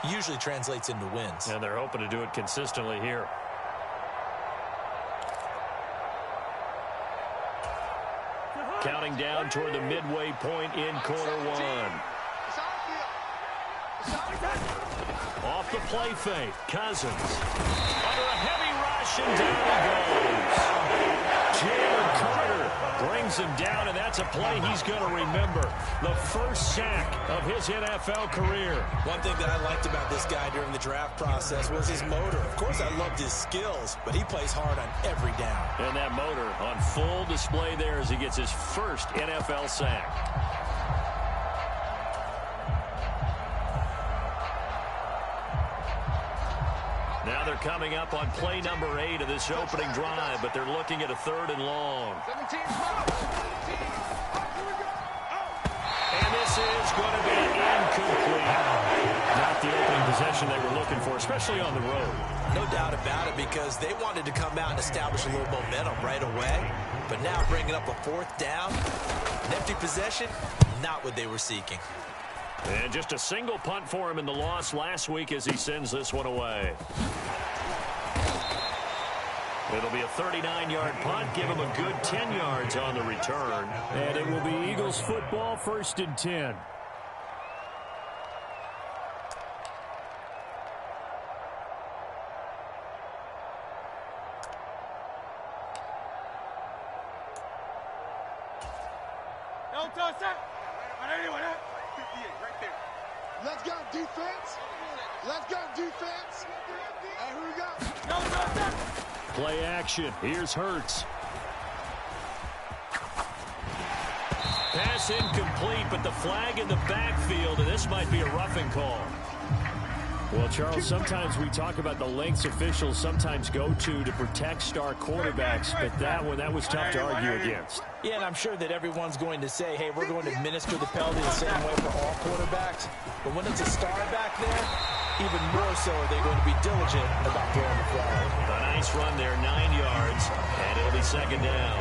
usually translates into wins. And they're hoping to do it consistently here. Counting down toward the midway point in quarter one. Off the play fake, Cousins. Under a heavy rush, and down he goes. Jalen Carter brings him down, and that's a play he's going to remember. The first sack of his NFL career. One thing that I liked about this guy during the draft process was his motor. Of course, I loved his skills, but he plays hard on every down. And that motor on full display there as he gets his first NFL sack. Now they're coming up on play number 8 of this opening drive, but they're looking at a 3rd and long. And this is going to be incomplete. Not the opening possession they were looking for, especially on the road. No doubt about it, because they wanted to come out and establish a little momentum right away. But now bringing up a 4th down, an empty possession, not what they were seeking. And just a single punt for him in the loss last week as he sends this one away. It'll be a 39-yard punt, give him a good 10 yards on the return. And it will be Eagles football, 1st and 10. Let's go, defense. Let's go, defense. Hey, here we go. Play action. Here's Hurts. Pass incomplete, but the flag in the backfield, and this might be a roughing call. Well, Charles, sometimes we talk about the lengths officials sometimes go to protect star quarterbacks, but that was tough to argue against. Yeah, and I'm sure that everyone's going to say, hey, we're going to administer the penalty the same way for all quarterbacks. But when it's a star back there, even more so are they going to be diligent about throwing the flag. A nice run there, 9 yards, and it'll be 2nd down.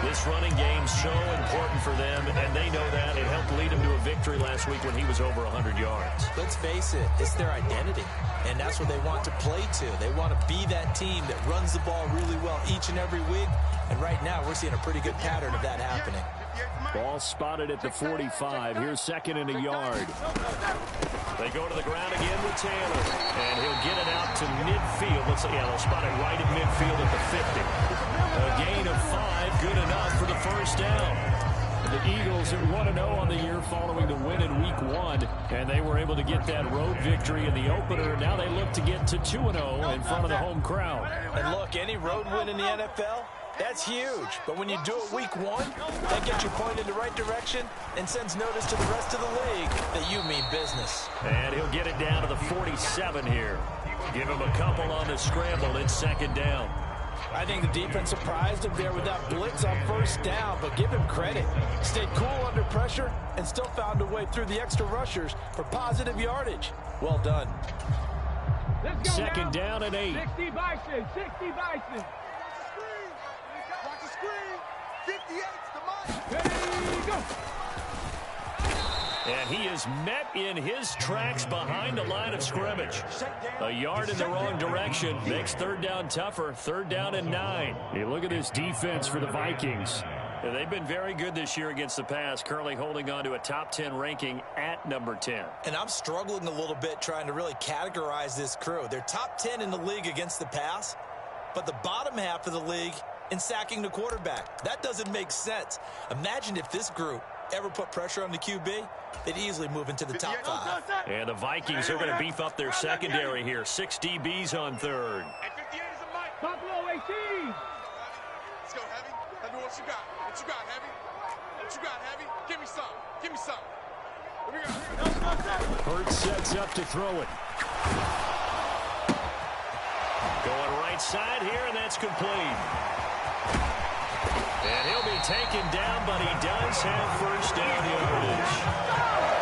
This running game's so important for them, and they know that. It helped lead him to a victory last week when he was over 100 yards. Let's face it, it's their identity, and that's what they want to play to. They want to be that team that runs the ball really well each and every week, and right now we're seeing a pretty good pattern of that happening. Ball spotted at the 45. Here's 2nd and a yard. They go to the ground again with Taylor, and he'll get it out to midfield. They'll spot it right at midfield at the 50. A gain of 5, good enough for the 1st down. The Eagles are 1-0 on the year following the win in Week 1, and they were able to get that road victory in the opener. Now they look to get to 2-0 in front of the home crowd. And look, any road win in the NFL, that's huge. But when you do it Week 1, that gets you pointed in the right direction and sends notice to the rest of the league that you mean business. And he'll get it down to the 47 here. Give him a couple on the scramble. It's 2nd down. I think the defense surprised him there with that blitz on 1st down, but give him credit. Stayed cool under pressure and still found a way through the extra rushers for positive yardage. Well done. 2nd down and 8. 60 Bison, 60 Bison. Watch the screen. 58's the mark. Ready, go. And he is met in his tracks behind the line of scrimmage. A yard in the wrong direction makes 3rd down tougher. 3rd down and 9. Hey, look at this defense for the Vikings. And they've been very good this year against the pass, currently holding on to a top 10 ranking at number 10. And I'm struggling a little bit trying to really categorize this crew. They're top 10 in the league against the pass, but the bottom half of the league in sacking the quarterback. That doesn't make sense. Imagine if this group ever put pressure on the QB, they'd easily move into the top 5. And the Vikings are going to beef up their secondary here. 6 DBs on 3rd. Buffalo 18. Let's go, Heavy. Heavy, what you got? What you got, Heavy? What you got, Heavy? Give me some. Give me some. What we got? Hurts sets up to throw it. Going right side here, and that's complete. And he'll be taken down, but he does have 1st down yardage.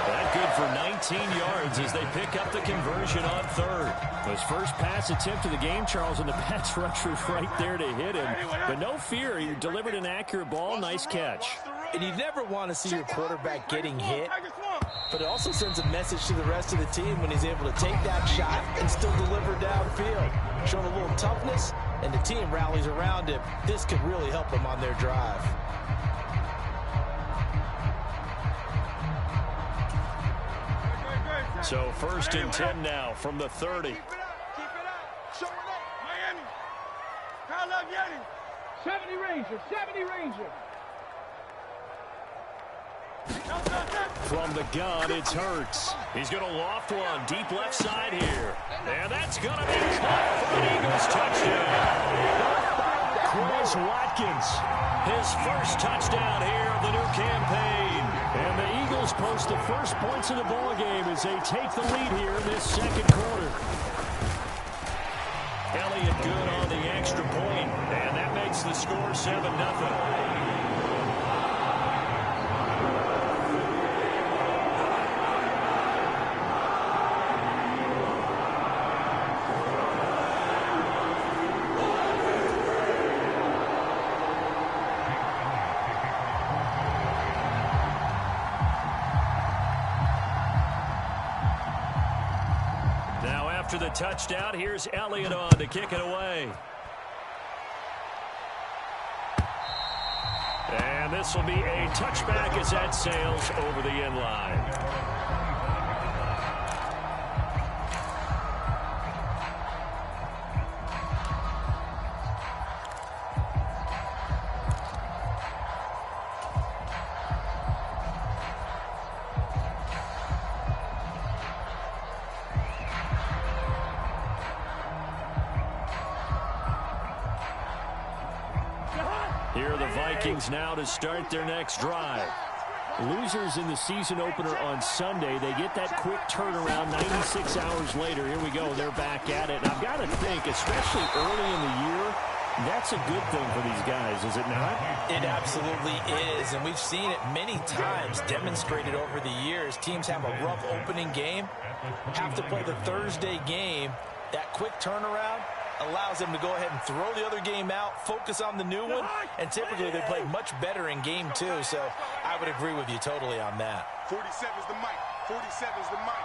That good for 19 yards as they pick up the conversion on 3rd. His first pass attempt of the game, Charles, and the pass rusher's right there to hit him. But no fear, he delivered an accurate ball. Nice catch. And you never want to see your quarterback getting hit but it also sends a message to the rest of the team when he's able to take that shot and still deliver downfield. Showing a little toughness, and the team rallies around him. This could really help them on their drive. So 1st and 10 now from the 30. Keep it up. Show it up. Miami. Call up Yanni. 70 Ranger. 70 Ranger. From the gun, it's Hurts. He's going to loft one deep left side here. And that's going to be caught for an Eagles touchdown. Chris Watkins, his first touchdown here of the new campaign. And the Eagles post the first points of the ball game as they take the lead here in this second quarter. Elliott good on the extra point, and that makes the score 7-0. After the touchdown, here's Elliott on to kick it away. And this will be a touchback as that sails over the end line. Here are the Vikings now to start their next drive. Losers in the season opener on Sunday, they get that quick turnaround 96 hours later. Here we go, they're back at it. And I've got to think, especially early in the year, that's a good thing for these guys, is it not? It absolutely is, and we've seen it many times demonstrated over the years. Teams have a rough opening game, have to play the Thursday game. That quick turnaround allows them to go ahead and throw the other game out, focus on the new one, and typically they play much better in game two, so I would agree with you totally on that. 47's the mic. 47's the mic.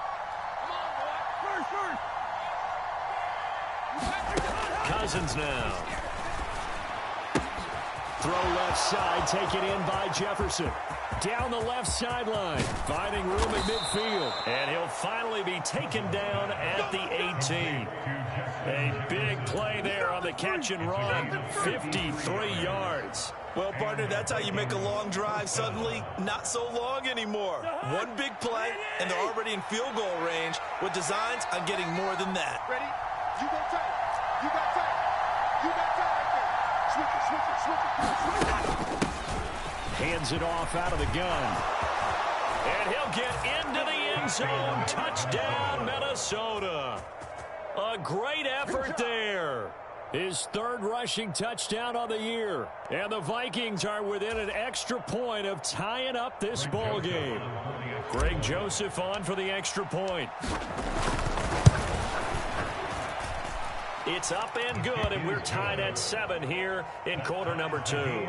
First. Cousins now. Throw left side, taken in by Jefferson. Down the left sideline, finding room at midfield. And he'll finally be taken down at the 18. A big play there on the catch and run. 53 yards. Well, partner, that's how you make a long drive suddenly not so long anymore. One big play, and they're already in field goal range with designs on getting more than that. Ready? You go tight. You got tight. You got tight right there. Switch it, switch it, switch it, switch it. Hands it off out of the gun. And he'll get into the end zone. Touchdown, Minnesota. A great effort there. His third rushing touchdown on the year. And the Vikings are within an extra point of tying up this ball game. Greg Joseph on for the extra point. It's up and good, and we're tied at 7 here in quarter number 2.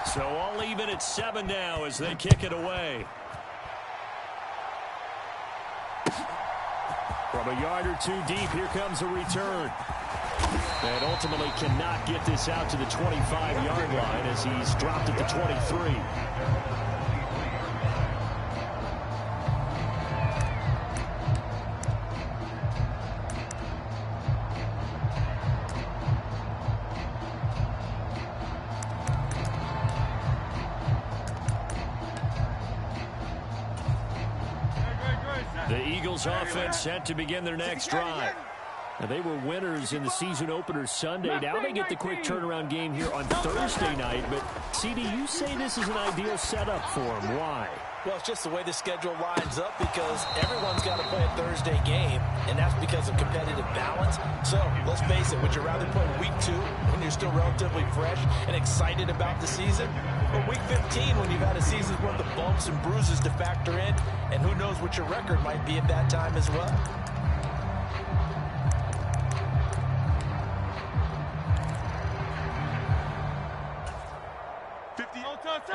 So all even at 7 now as they kick it away. From a yard or two deep, here comes a return. And ultimately cannot get this out to the 25-yard line as he's dropped at the 23. The Eagles offense set to begin their next drive. Now, they were winners in the season opener Sunday. Now they get the quick turnaround game here on Thursday night. But, CD, you say this is an ideal setup for them. Why? Well, it's just the way the schedule lines up because everyone's got to play a Thursday game, and that's because of competitive balance. So, let's face it, would you rather play week 2 when you're still relatively fresh and excited about the season? Or week 15 when you've had a season's worth of bumps and bruises to factor in, and who knows what your record might be at that time as well?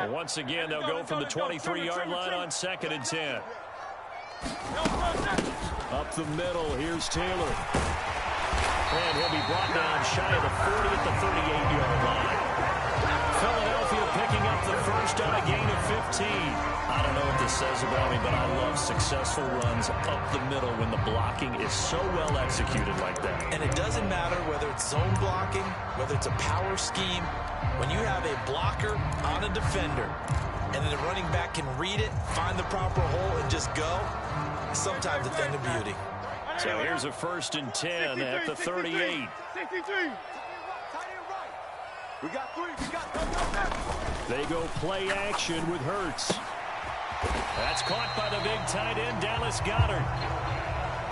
Once again, they'll go from the 23-yard line on 2nd and 10. Up the middle, here's Taylor. And he'll be brought down shy of the 40 at the 38-yard line. Philadelphia picking up the first on a gain of 15. I don't know what this says about me, but I love successful runs up the middle when the blocking is so well executed like that. And it doesn't matter whether it's zone blocking, whether it's a power scheme. When you have a blocker on a defender and then the running back can read it, find the proper hole, and just go, sometimes a thing of beauty. So here's a 1st and 10 at the 38. 63. We got 3. They go play action with Hurts. That's caught by the big tight end, Dallas Goedert.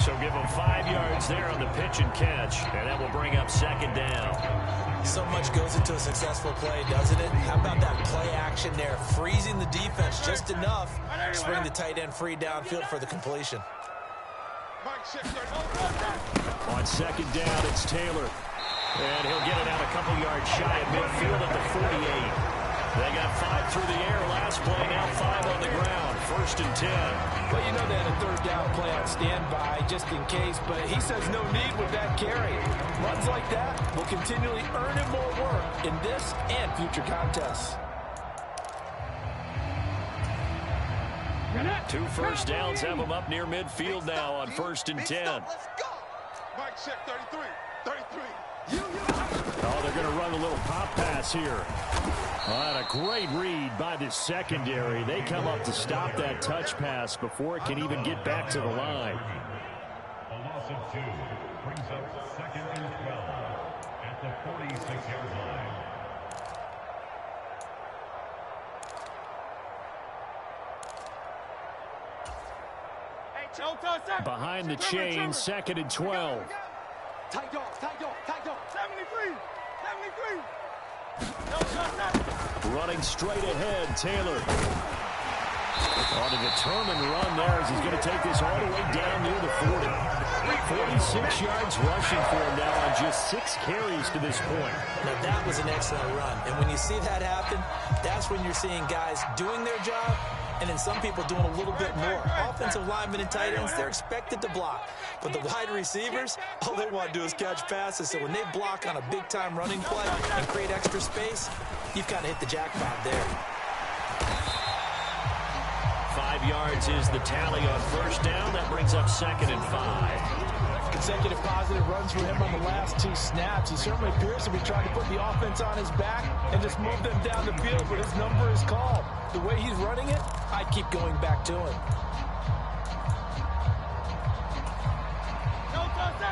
So give him 5 yards there on the pitch and catch, and that will bring up 2nd down. So much goes into a successful play, doesn't it? How about that play action there, freezing the defense just enough to bring the tight end free downfield for the completion. On 2nd down, it's Taylor. And he'll get it out a couple yards shy of midfield at the 48. They got 5 through the air last play, now 5 on the ground. 1st and 10. Well, you know they had a 3rd down play on standby just in case, but he says no need with that carry. Runs like that will continually earn him more work in this and future contests. 2 first downs have him up near midfield now on 1st and 10. Let's go. Mike check 33. 33. Oh, they're going to run a little pop pass here. And a great read by the secondary. They come up to stop that touch pass before it can even get back to the line. A loss of 2 brings up 2nd and 12 at the 46-yard line. Behind the chain, 2nd and 12. Tight dog. 73. Running straight ahead, Taylor. On a determined run there as he's going to take this all the way down near the 40. 46 yards rushing for him now on just 6 carries to this point. Now, that was an excellent run. And when you see that happen, that's when you're seeing guys doing their job and then some people doing a little bit more. Offensive linemen and tight ends, they're expected to block. But the wide receivers, all they want to do is catch passes. So when they block on a big-time running play and create extra space, you've kind of hit the jackpot there. 5 yards is the tally on 1st down. That brings up 2nd and 5. Consecutive positive runs for him on the last 2 snaps. He certainly appears to be trying to put the offense on his back and just move them down the field, but his number is called. The way he's running it, I'd keep going back to him.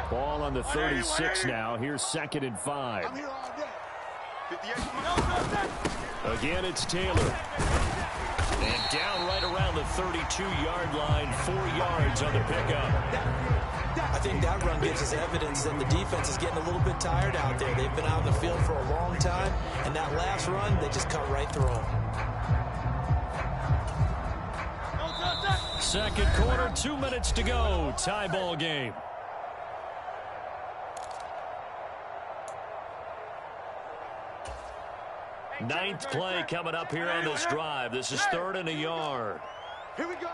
Ball on the 36 now. Here's 2nd and 5. I'm here all day. 58. Again, it's Taylor. And down right around the 32-yard line, 4 yards on the pickup. I think that run gives us evidence that the defense is getting a little bit tired out there. They've been out in the field for a long time, and that last run, they just cut right through them. 2nd quarter, 2 minutes to go. Tie ball game. Ninth play coming up here on this drive. This is 3rd and a yard. Here we go.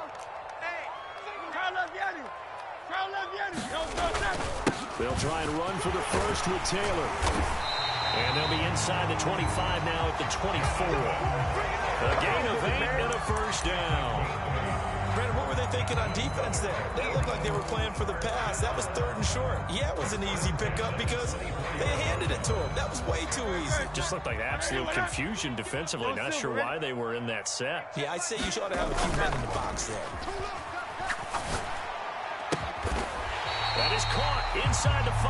They'll try and run for the first with Taylor. And they'll be inside the 25 now at the 24. A gain of 8 and a 1st down. Brandon, what were they thinking on defense there? They looked like they were playing for the pass. That was 3rd and short. Yeah, it was an easy pickup because they handed it to him. That was way too easy. Just looked like absolute confusion defensively. Not sure why they were in that set. Yeah, I'd say you should have a few men in the box there. That is caught inside the 5.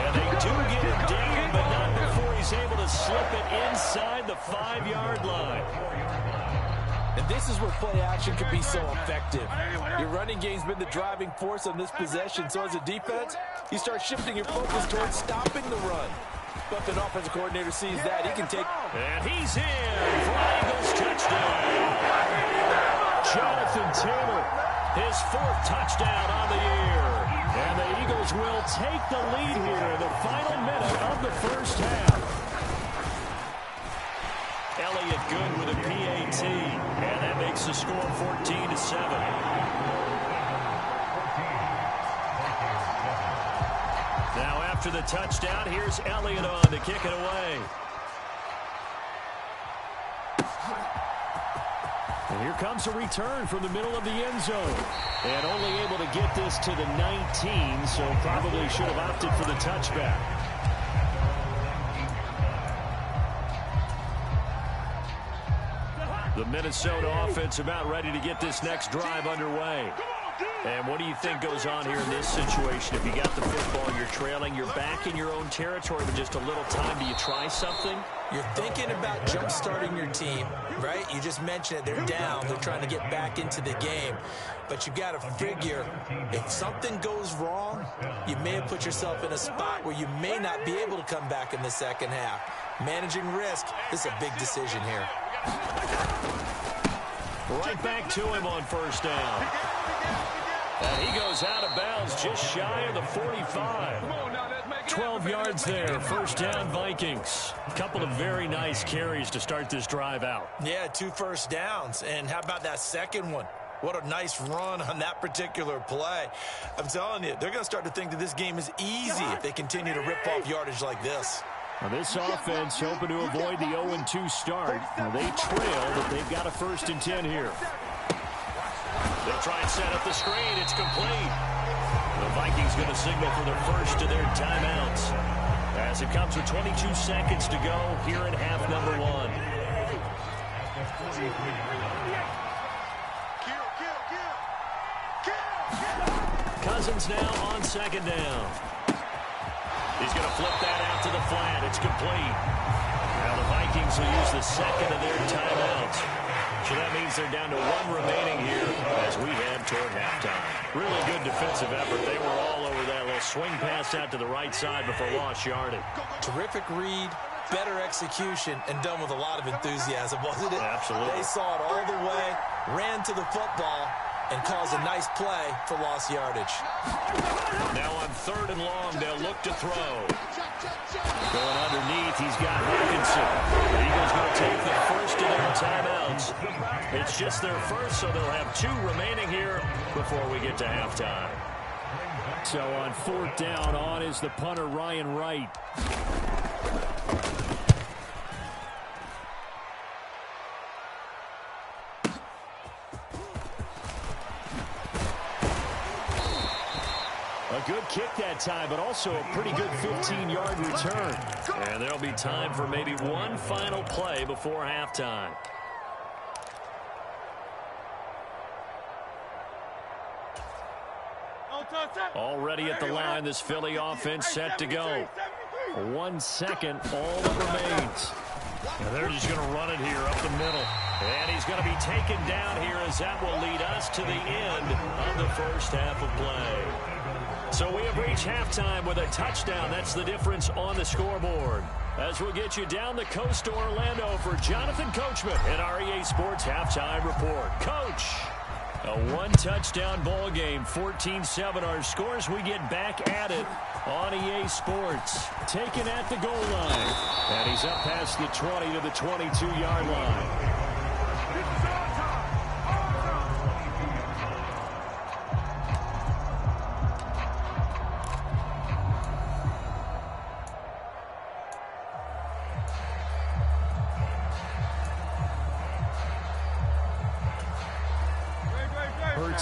And they do get him down, but not before he's able to slip it inside the 5-yard line. And this is where play action can be so effective. Your running game's been the driving force on this possession, so as a defense, you start shifting your focus towards stopping the run. But if an offensive coordinator sees that, he can take... And he's in for Eagles touchdown. Jonathan Taylor, his 4th touchdown on the year. And the Eagles will take the lead here in the final minute of the first half. Elliott good with a PAT, and that makes the score 14-7. Now after the touchdown, here's Elliott on to kick it away. And here comes a return from the middle of the end zone. And only able to get this to the 19, so probably should have opted for the touchback. The Minnesota offense about ready to get this next drive underway. And what do you think goes on here in this situation? If you got the football, you're trailing, you're back in your own territory with just a little time. Do you try something? You're thinking about jump-starting your team, right? You just mentioned it. They're down. They're trying to get back into the game. But you got to figure, if something goes wrong, you may have put yourself in a spot where you may not be able to come back in the second half. Managing risk, this is a big decision here. Right back to him on first down. And he goes out of bounds just shy of the 45. 12 yards there, first down Vikings. A couple of very nice carries to start this drive out. Yeah, 2 first downs. And how about that second one? What a nice run on that particular play. I'm telling you, they're going to start to think that this game is easy if they continue to rip off yardage like this. Now this offense hoping to avoid the 0-2 start. Now they trail, but they've got a 1st and 10 here. They'll try and set up the screen. It's complete. The Vikings going to signal for their first of their timeouts as it comes with 22 seconds to go here in half number 1. Cousins now on 2nd down. He's going to flip that out to the flat. It's complete. Now the Vikings will use the 2nd of their timeouts. So that means they're down to 1 remaining here as we head toward halftime. Really good defensive effort. They were all over that little swing pass out to the right side before lost yardage. Terrific read, better execution, and done with a lot of enthusiasm, wasn't it? Absolutely. They saw it all the way, ran to the football, and caused a nice play for lost yardage. Now on 3rd and long, they'll look to throw. Going underneath, he's got Hawkinson. The Eagles going to take the first of their timeouts. It's just their first, so they'll have 2 remaining here before we get to halftime. So on 4th down, on is the punter, Ryan Wright. A good kick that time, but also a pretty good 15-yard return. And there'll be time for maybe one final play before halftime. Already at the line, this Philly offense set to go. 1 second, all that remains. And they're just going to run it here up the middle. And he's going to be taken down here as that will lead us to the end of the first half of play. So we have reached halftime with a touchdown. That's the difference on the scoreboard. As we'll get you down the coast to Orlando for Jonathan Coachman in our EA Sports Halftime Report. Coach, a 1-touchdown ball game, 14-7 our scores. We get back at it on EA Sports. Taken at the goal line. And he's up past the 20 to the 22-yard line.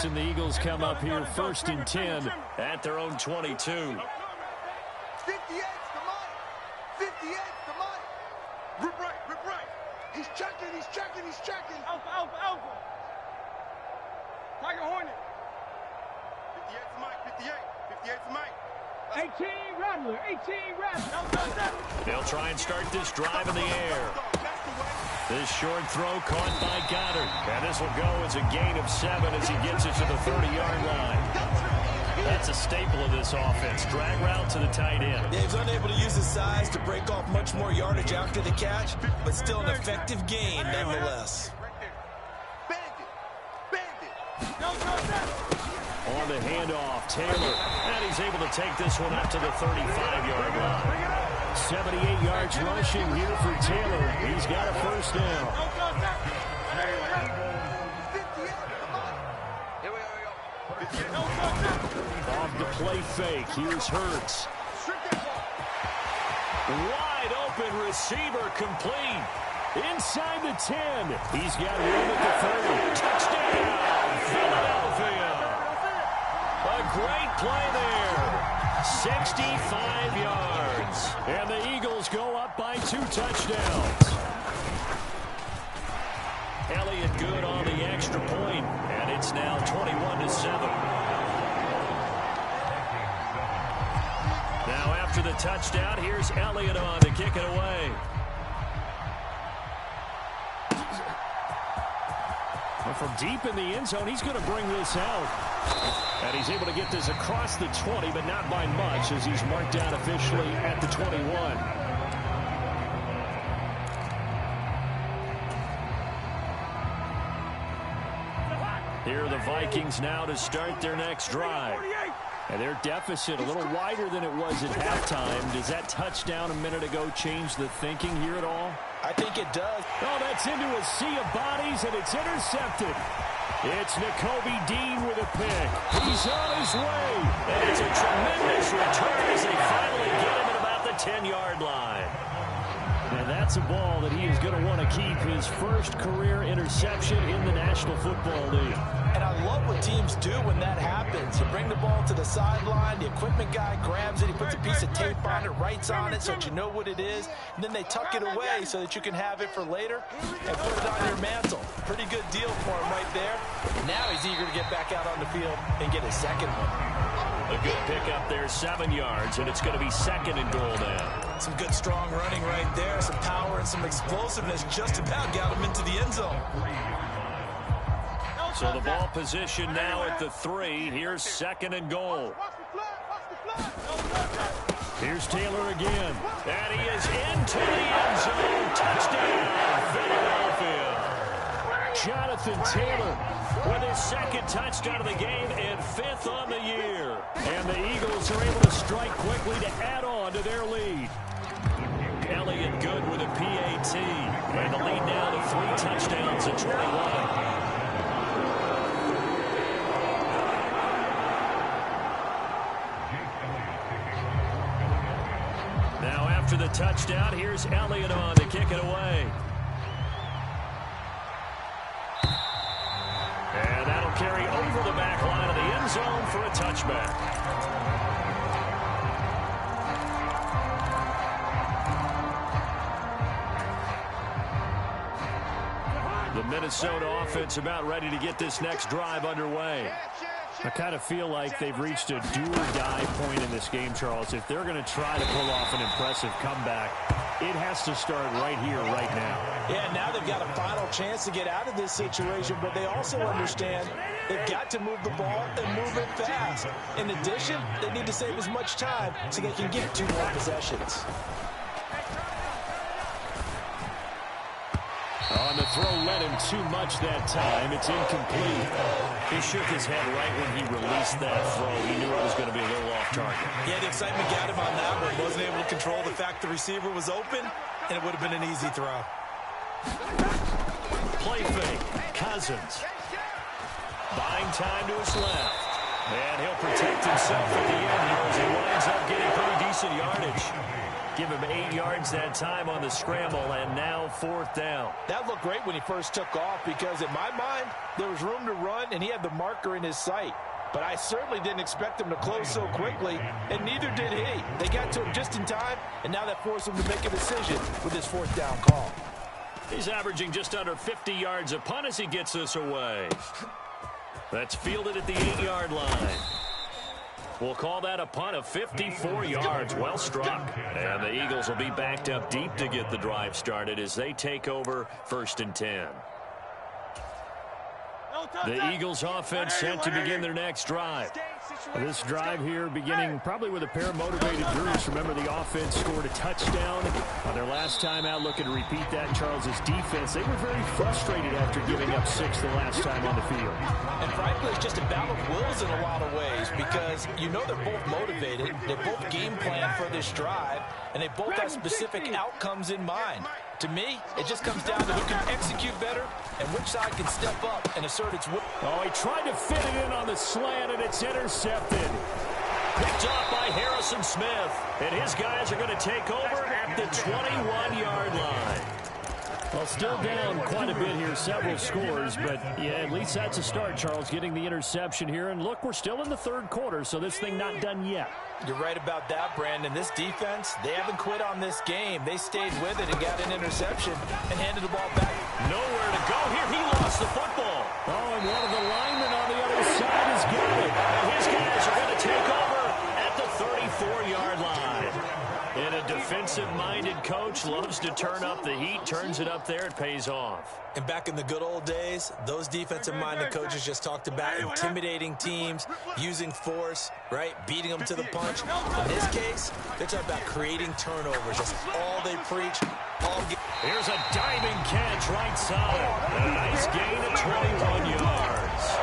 And the Eagles come up here 1st and 10 at their own 22. 58's the money. 58's the money. Rip right. He's checking. Alpha. Tiger Hornet. 58's the mic. 58's the mic. 18 Rattler. They'll try and start this drive in the air. That's the way. This short throw caught by Goddard. And this will go as a gain of 7 as he gets it to the 30-yard line. That's a staple of this offense. Drag route to the tight end. Yeah, he's unable to use his size to break off much more yardage after the catch, but still an effective gain nonetheless. On the handoff, Taylor. And he's able to take this one up to the 35-yard line. 78 yards rushing here for Taylor. He's got a first down. Off the play fake, here's Hurts. Wide open receiver complete. Inside the 10. He's got room at the 30. Touchdown, Philadelphia. A great play there. 65 yards. And the Eagles go up by 2 touchdowns. Elliott good on the extra point, and it's now 21-7. Now after the touchdown, here's Elliott on to kick it away. And from deep in the end zone, he's going to bring this out. And he's able to get this across the 20, but not by much, as he's marked down officially at the 21. Here are the Vikings now to start their next drive. And their deficit a little wider than it was at halftime. Does that touchdown a minute ago change the thinking here at all? I think it does. Oh, that's into a sea of bodies, and it's intercepted. It's Nakobe Dean with a pick. He's on his way. And it's a tremendous return as they finally get him at about the 10-yard line. And that's a ball that he is going to want to keep, his first career interception in the National Football League. And I love what teams do when that happens. You bring the ball to the sideline, the equipment guy grabs it, he puts a piece of tape on it, writes on it so that you know what it is, and then they tuck it away so that you can have it for later and put it on your mantle. Pretty good deal for him right there. Now he's eager to get back out on the field and get his second one. A good pickup there, 7 yards, and it's going to be second and goal now. Some good strong running right there, some power and some explosiveness just about got him into the end zone. So the ball position now at the 3. Here's second and goal. Here's Taylor again. And he is into the end zone. Touchdown, Philadelphia. Jonathan Taylor with his second touchdown of the game and 5th on the year. And the Eagles are able to strike quickly to add on to their lead. Elliott good with a PAT. And the lead now to 3 touchdowns at 21. After the touchdown, here's Elliott on to kick it away. And that'll carry over the back line of the end zone for a touchback. The Minnesota offense about ready to get this next drive underway. I kind of feel like they've reached a do-or-die point in this game, Charles. If they're going to try to pull off an impressive comeback, it has to start right here, right now. Yeah, now they've got a final chance to get out of this situation, but they also understand they've got to move the ball and move it fast. In addition, they need to save as much time so they can get 2 more possessions. On the throw, led him too much that time. It's incomplete. He shook his head right when he released that throw. He knew it was going to be a little off target. Yeah, the excitement got him on that one. Wasn't able to control the fact the receiver was open, and it would have been an easy throw. Play fake. Cousins. Buying time to his left. And he'll protect himself at the end here as he winds up getting pretty decent yardage. Give him 8 yards that time on the scramble, and now 4th down. That looked great when he first took off because, in my mind, there was room to run, and he had the marker in his sight. But I certainly didn't expect him to close so quickly, and neither did he. They got to him just in time, and now that forced him to make a decision with his 4th down call. He's averaging just under 50 yards a punt as he gets this away. That's fielded at the 8-yard line. We'll call that a punt of 54 yards. Well struck. And the Eagles will be backed up deep to get the drive started as they take over 1st and 10. The Eagles offense set to begin their next drive. This drive here beginning probably with a pair of motivated groups. Remember, the offense scored a touchdown on their last time out, looking to repeat that in Charles's defense. They were very frustrated after giving up 6 the last time on the field. And frankly, it's just a battle of wills in a lot of ways because you know they're both motivated. They both game plan for this drive, and they both have specific outcomes in mind. To me, it just comes down to who can execute better and which side can step up and assert its will. Oh, he tried to fit it in on the slant, and it's intercepted. Picked off by Harrison Smith. And his guys are going to take over at the 21-yard line. Well, still down quite a bit here, several scores, but yeah, at least that's a start, Charles, getting the interception here. And look, we're still in the 3rd quarter, so this thing not done yet. You're right about that, Brandon. This defense, they haven't quit on this game. They stayed with it and got an interception and handed the ball back. Nowhere to go here. He lost the football. Oh, and one of the linemen on the other side has got it. And his guys are going to take over at the 34-yard line. And a defensive-minded coach loves to turn up the heat, turns it up there, it pays off. And back in the good old days, those defensive-minded coaches just talked about intimidating teams, using force, right, beating them to the punch. In this case, they're talking about creating turnovers. That's all they preach. Here's a diving catch right side. A nice gain of 21 yards.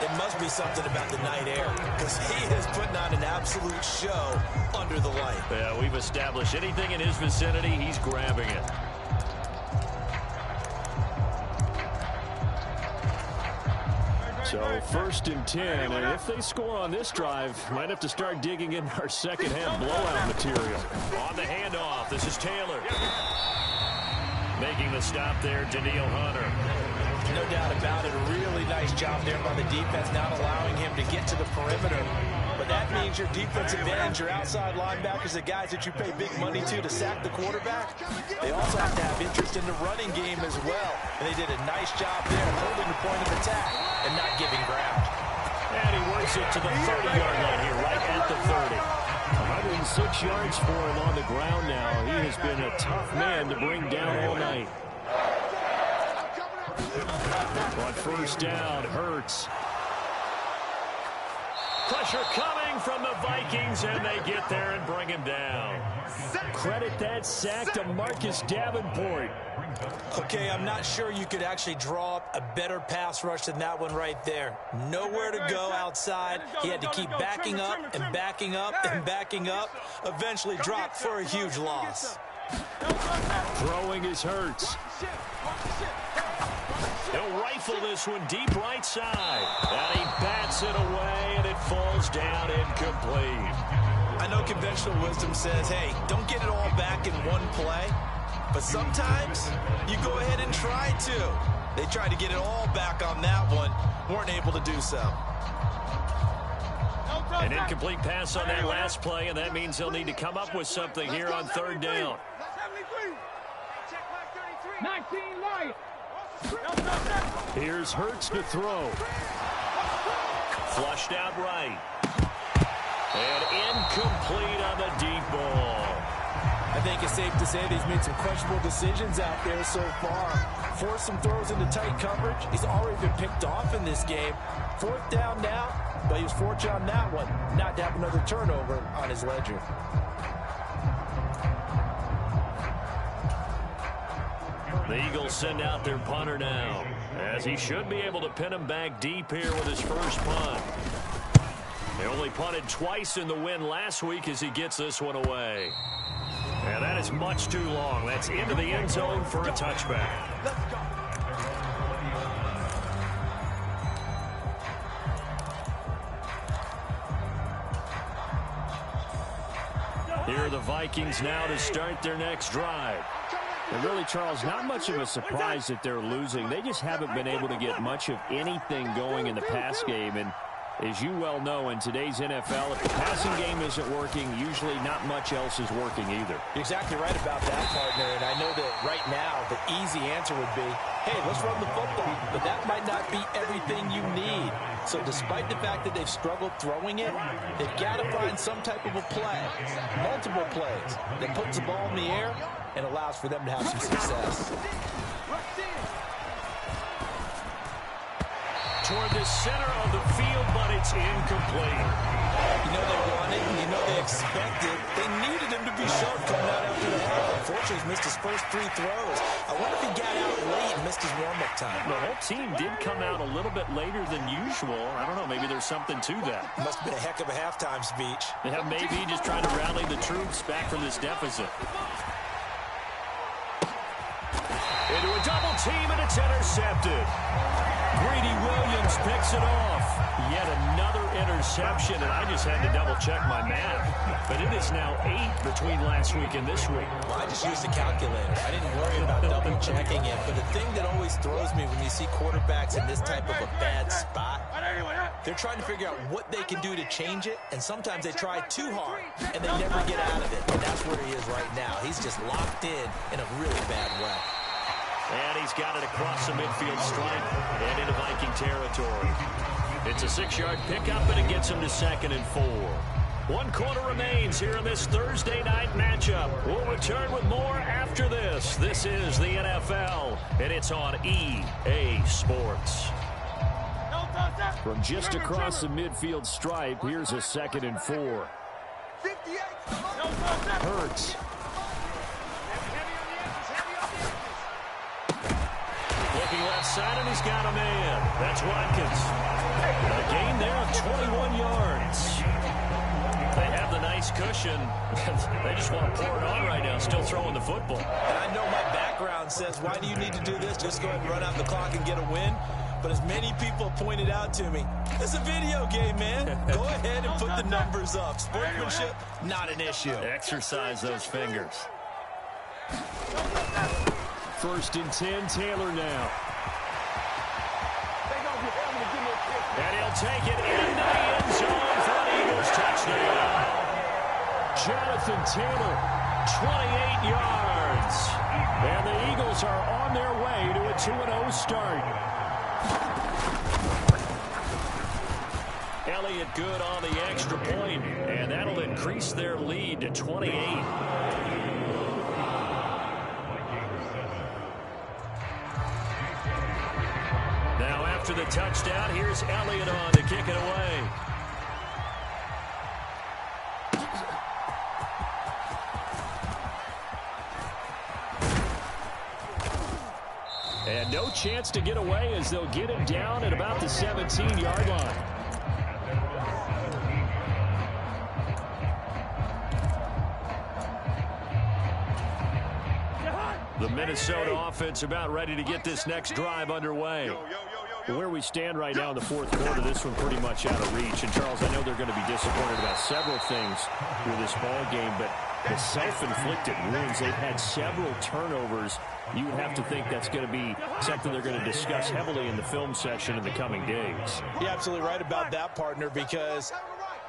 It must be something about the night air because he is putting on an absolute show under the light. Yeah, we've established anything in his vicinity, he's grabbing it. So 1st and 10, and if they score on this drive, might have to start digging in our second-half blowout material. On the handoff, this is Taylor. Making the stop there, Daniil Hunter. No doubt about it. A really nice job there by the defense, not allowing him to get to the perimeter. But that means your defensive ends, your outside linebackers, the guys that you pay big money to sack the quarterback, they also have to have interest in the running game as well. And they did a nice job there holding the point of attack and not giving ground. And he works it to the 30-yard line here, right at the 30. 106 yards for him on the ground now. He has been a tough man to bring down all night. But 1st down, Hurts. Pressure coming from the Vikings, and they get there and bring him down. Credit that sack to Marcus Davenport. Okay, I'm not sure you could actually draw up a better pass rush than that one right there. Nowhere to go outside. He had to keep backing up and backing up and backing up. Eventually dropped for a huge loss. Throwing is Hurts. He'll rifle this one deep right side. And he bats it away, and it falls down incomplete. I know conventional wisdom says, hey, don't get it all back in one play. But sometimes you go ahead and try to. They tried to get it all back on that one. Weren't able to do so. An incomplete pass on that last play, and that means he'll need to come up with something here on 3rd down. 19 Lions. Here's Hurts to throw. Flushed out right. And incomplete on the deep ball. I think it's safe to say that he's made some questionable decisions out there so far. Forced some throws into tight coverage. He's already been picked off in this game. 4th down now, but he was fortunate on that one not to have another turnover on his ledger. The Eagles send out their punter now, as he should be able to pin him back deep here with his first punt. They only punted twice in the win last week as he gets this one away. And that is much too long. That's into the end zone for a touchback. Here are the Vikings now to start their next drive. And really, Charles, not much of a surprise that they're losing. They just haven't been able to get much of anything going in the pass game. And As you well know, in today's NFL, if the passing game isn't working, usually not much else is working either. You're exactly right about that, partner. And I know that right now the easy answer would be, hey, let's run the football. But that might not be everything you need. So despite the fact that they've struggled throwing it, they've got to find some type of a play, multiple plays, that puts the ball in the air and allows for them to have some success. Toward the center of the field, but it's incomplete. You know they wanted, you know they expected. They needed him to be sharp coming out after the half. Unfortunately, he's missed his first 3 throws. I wonder if he got out late and missed his warm-up time. The whole team did come out a little bit later than usual. I don't know, maybe there's something to that. Must have been a heck of a halftime speech. Yeah, maybe just trying to rally the troops back from this deficit. Into a double team, and it's intercepted. Greedy Williams picks it off. Yet another interception, and I just had to double-check my math. But it is now 8 between last week and this week. Well, I just used a calculator. I didn't worry about double-checking it. But the thing that always throws me when you see quarterbacks in this type of a bad spot, they're trying to figure out what they can do to change it, and sometimes they try too hard, and they never get out of it. And that's where he is right now. He's just locked in a really bad way. And he's got it across the midfield stripe and into Viking territory. It's a 6-yard pickup, and it gets him to 2nd and 4. 1 quarter remains here in this Thursday night matchup. We'll return with more after this. This is the NFL, and it's on EA Sports. From just across the midfield stripe, here's a 2nd and 4. Hurts. Looking left side, and he's got a man. That's Watkins. A gain there of 21 yards. They have the nice cushion. They just want to pour it on right now, still throwing the football. And I know my background says, why do you need to do this? Just go ahead and run out the clock and get a win. But as many people pointed out to me, it's a video game, man. Go ahead and put the numbers up. Sportsmanship, not an issue. Exercise those fingers. 1st and 10, Taylor now. And he'll take it into the end zone for an Eagles touchdown. Jonathan Taylor, 28 yards. And the Eagles are on their way to a 2-0 start. Elliott good on the extra point, and that'll increase their lead to 28. Now after the touchdown, here's Elliott on to kick it away. And no chance to get away as they'll get him down at about the 17-yard line. The Minnesota offense about ready to get this next drive underway. Where we stand right now in the 4th quarter, this one pretty much out of reach. And, Charles, I know they're going to be disappointed about several things with this ball game, but the self-inflicted wounds, they've had several turnovers. You would have to think that's going to be something they're going to discuss heavily in the film session in the coming days. You're absolutely right about that, partner, because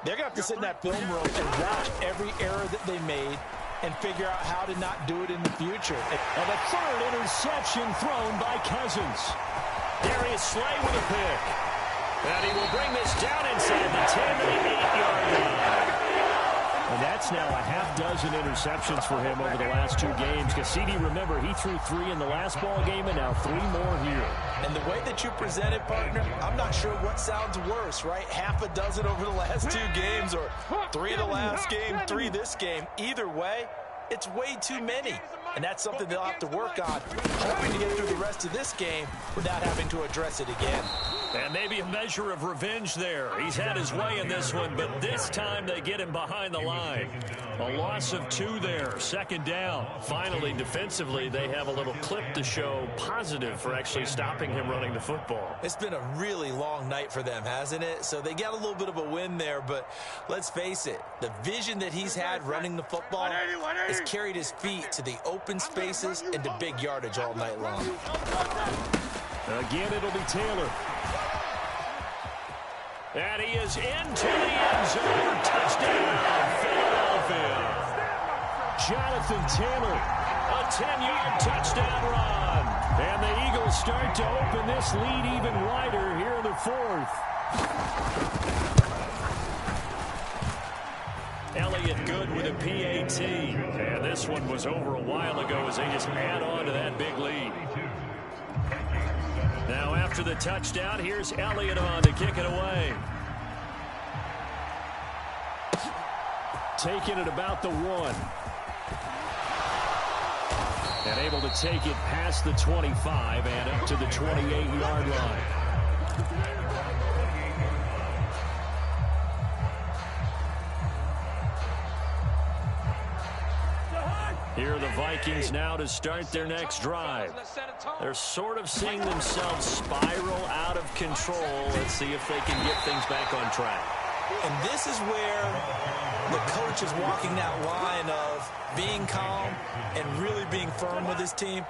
they're going to have to sit in that film room and watch every error that they made and figure out how to not do it in the future. And the 3rd interception thrown by Cousins. Darius Slay with a pick. And he will bring this down inside the 10 to the 8-yard line. And that's now a half-dozen interceptions for him over the last 2 games. Cassidy, remember, he threw 3 in the last ball game and now 3 more here. And the way that you present it, partner, I'm not sure what sounds worse, right? Half a dozen over the last 2 games, or 3 the last game, 3 this game. Either way, it's way too many. And that's something they'll have to work on, hoping to get through the rest of this game without having to address it again. And maybe a measure of revenge there. He's had his way in this one, but this time they get him behind the line. A loss of 2 there, 2nd down. Finally, defensively, they have a little clip to show positive for actually stopping him running the football. It's been a really long night for them, hasn't it? So they got a little bit of a win there, but let's face it, the vision that he's had running the football has carried his feet to the open spaces and to big yardage all night long. Again, it'll be Taylor. And he is into the end zone. Touchdown, Philadelphia. Jonathan Taylor, a 10-yard touchdown run. And the Eagles start to open this lead even wider here in the fourth. Elliott good with a PAT. And this one was over a while ago as they just add on to that big lead. Now after the touchdown, here's Elliott on to kick it away. Taking it about the 1. And able to take it past the 25 and up to the 28-yard line. Here are the Vikings now to start their next drive. They're sort of seeing themselves spiral out of control. Let's see if they can get things back on track. And this is where the coach is walking that line of being calm and really being firm with his team.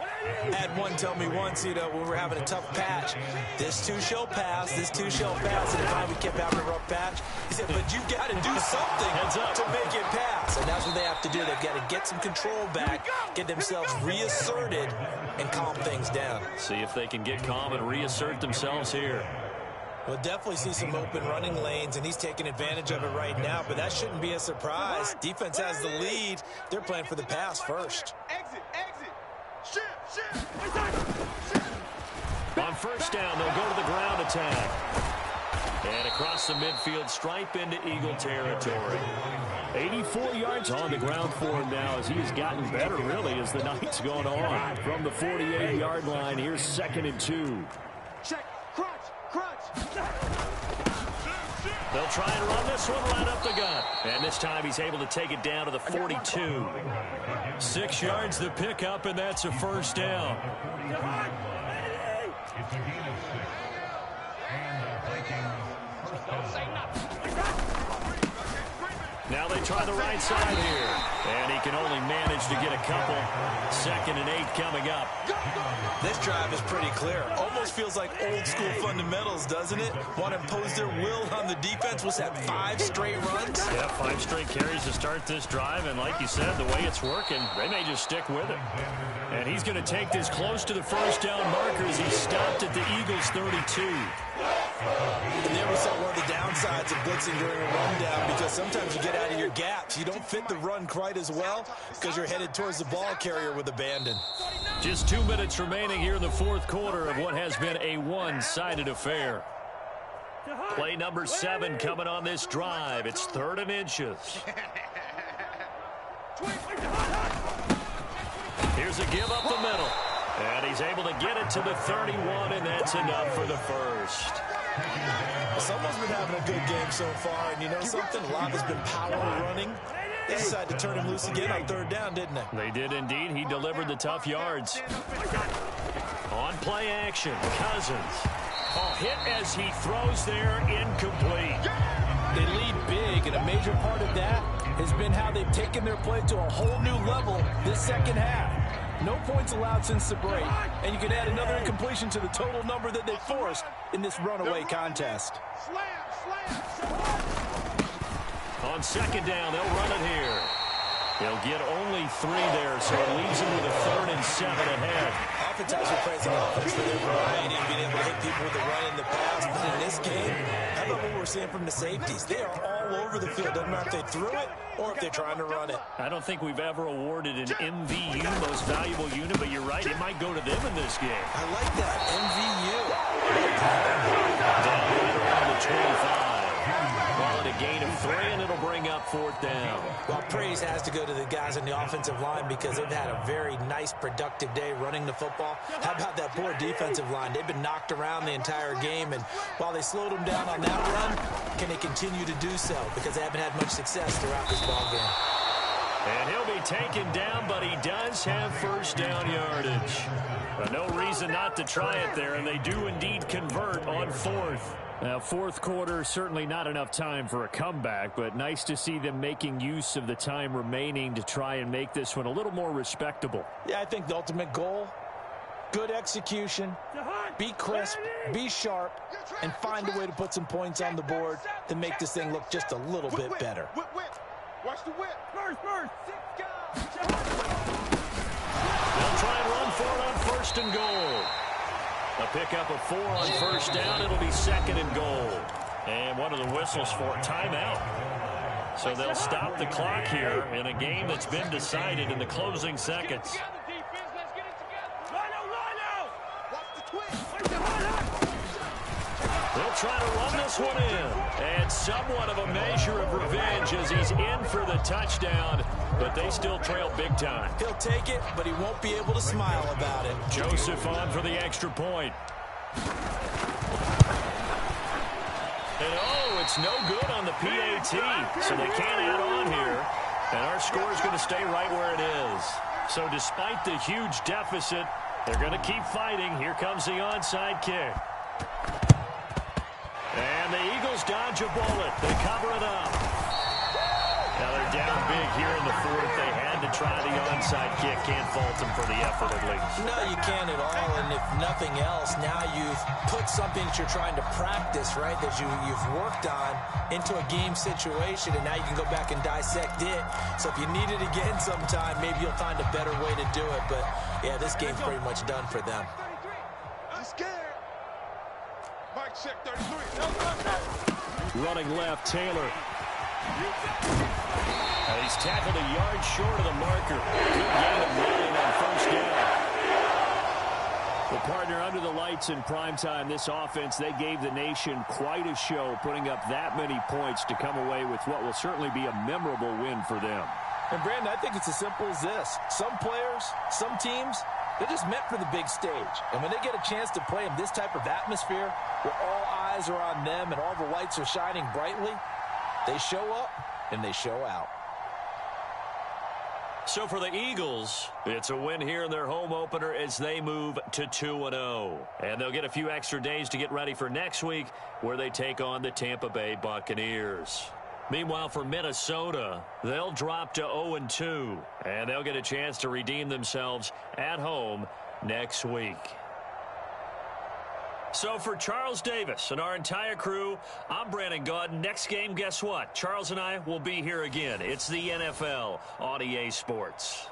I had one tell me once, when we were having a tough patch, this too shall pass, this too shall pass, and finally we kept having a rough patch. He said, but you've got to do something to make it pass. And that's what they have to do. They've got to get some control back, get themselves reasserted, and calm things down. See if they can get calm and reassert themselves here. We'll definitely see some open running lanes, and he's taking advantage of it right now, but that shouldn't be a surprise. Defense has the lead. They're playing for the pass first. Exit, exit. Shift. On first down, they'll go to the ground attack. And across the midfield stripe into Eagle territory. 84 yards on the ground for him now as he has gotten better, really, as the night's gone on. From the 48-yard line, here's 2nd and 2. Check. Crunch. They'll try and run this one right up the gut. And this time he's able to take it down to the 42. 6 yards the pickup, and that's a first down. It's a gain of 6. And the Vikings don't say nothing. Now they try the right side here. And he can only manage to get a couple. 2nd and 8 coming up. This drive is pretty clear. Almost feels like old school fundamentals, doesn't it? Want to impose their will on the defense. Was that 5 straight runs? Yeah, 5 straight carries to start this drive. And like you said, the way it's working, they may just stick with it. And he's going to take this close to the first down marker as he stopped at the Eagles' 32. And there we saw one of the downsides of blitzing during a rundown, because sometimes you get out of your gaps. You don't fit the run quite as well because you're headed towards the ball carrier with abandon. Just 2 minutes remaining here in the fourth quarter of what has been a one-sided affair. Play number 7 coming on this drive. It's 3rd and inches. Here's a give up the middle. And he's able to get it to the 31, and that's enough for the first. Someone's been having a good game so far, and you know something? A lot has been power running. They decided to turn him loose again on 3rd down, didn't they? They did indeed. He delivered the tough yards. On play action, Cousins. A hit as he throws there, incomplete. They lead big, and a major part of that has been how they've taken their play to a whole new level this second half. No points allowed since the break, and you can add another incompletion to the total number that they forced in this runaway contest. On 2nd down, they'll run it here. He'll get only 3 there, so it leaves him with a 3rd and 7 ahead. Oftentimes we're praising offense for their variety and being able to hit people with the run in the pass, but in this game, how about what we're seeing from the safeties? They are all over the field. Doesn't matter if they threw it or if they're trying to run it. I don't think we've ever awarded an MVU, most valuable unit, but you're right, it might go to them in this game. I like that, MVU. Down right around the 25. Call it a gain of 3, and it'll bring up 4th down. Well, praise has to go to the guys on the offensive line because they've had a very nice, productive day running the football. How about that poor defensive line? They've been knocked around the entire game, and while they slowed them down on that run, can they continue to do so? Because they haven't had much success throughout this ball game. And he'll be taken down, but he does have first down yardage. But no reason not to try it there, and they do indeed convert on 4th. Now, fourth quarter, certainly not enough time for a comeback, but nice to see them making use of the time remaining to try and make this one a little more respectable. Yeah, I think the ultimate goal Good execution, be crisp, be sharp, and find a way to put some points on the board to make this thing look just a little bit better. Watch the whip. First. 6 guys. They'll try and run for it on 1st and goal. A pickup of 4 on 1st down. It'll be 2nd and goal. And one of the whistles for timeout. So they'll stop the clock here in a game that's been decided in the closing seconds. They'll try to run this one in. And somewhat of a measure of revenge as he's in for the touchdown. But they still trail big time. He'll take it, but he won't be able to smile about it. Joseph on for the extra point. And it's no good on the PAT. So they can't add on here. And our score is going to stay right where it is. So despite the huge deficit, they're going to keep fighting. Here comes the onside kick. And the Eagles dodge a bullet. They cover it up. Now they're down big here in the 4th. They had to try the onside kick. Can't fault them for the effort at least. No, you can't at all. And if nothing else, now you've put something that you're trying to practice, right, that you've worked on into a game situation, and now you can go back and dissect it. So if you need it again sometime, maybe you'll find a better way to do it. But, yeah, this game's pretty much done for them. I'm scared. Mike check 33. Running left, Taylor. He's tackled a yard short of the marker. Good gain of 9 on 1st down. The partner under the lights in primetime, this offense, they gave the nation quite a show, putting up that many points to come away with what will certainly be a memorable win for them. And, Brandon, I think it's as simple as this. Some players, some teams, they're just meant for the big stage. And when they get a chance to play in this type of atmosphere where all eyes are on them and all the lights are shining brightly, they show up and they show out. So for the Eagles, it's a win here in their home opener as they move to 2-0. And they'll get a few extra days to get ready for next week where they take on the Tampa Bay Buccaneers. Meanwhile, for Minnesota, they'll drop to 0-2. And they'll get a chance to redeem themselves at home next week. So for Charles Davis and our entire crew, I'm Brandon Gaudin. Next game, guess what? Charles and I will be here again. It's the NFL on EA Sports.